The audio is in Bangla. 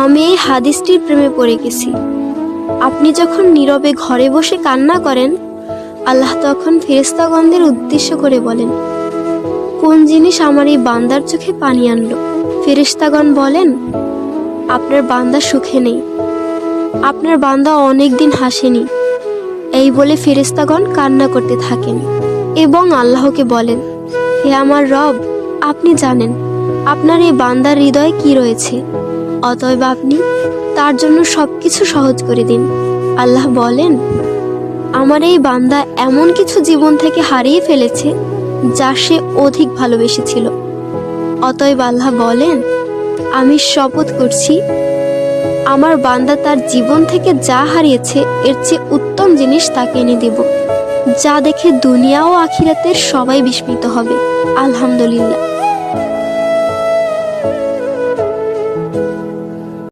আমি এই হাদিসটির প্রেমে পড়ে গেছি। আপনি যখন নীরবে ঘরে বসে কান্না করেন, আল্লাহ তখন ফেরেশতাগণদের উদ্দেশ্য করে বলেন, কোন জিনিস আমার এই বান্দার চোখে পানি আনলো? ফেরেশতাগণ বলেন, আপনার বান্দা সুখে নেই, আপনার বান্দা অনেক দিন হাসেনি। এই বলে ফেরেশতাগণ কান্না করতে থাকেন এবং আল্লাহকে বলেন, হে আমার রব, আপনি জানেন আপনার এই বান্দার হৃদয়ে কি রয়েছে, অতএব আপনি তার জন্য সবকিছু সহজ করে দিন। আল্লাহ বলেন, আমার এই বান্দা এমন কিছু জীবন থেকে হারিয়ে ফেলেছে যা সে অধিক ভালোবেসেছিল। অতএব আল্লাহ বলেন, আমি শপথ করছি, আমার বান্দা তার জীবন থেকে যা হারিয়েছে এর চেয়ে উত্তম জিনিস তাকে এনে দেব, যা দেখে দুনিয়া ও আখিরাতের সবাই বিস্মিত হবে। আলহামদুলিল্লাহ।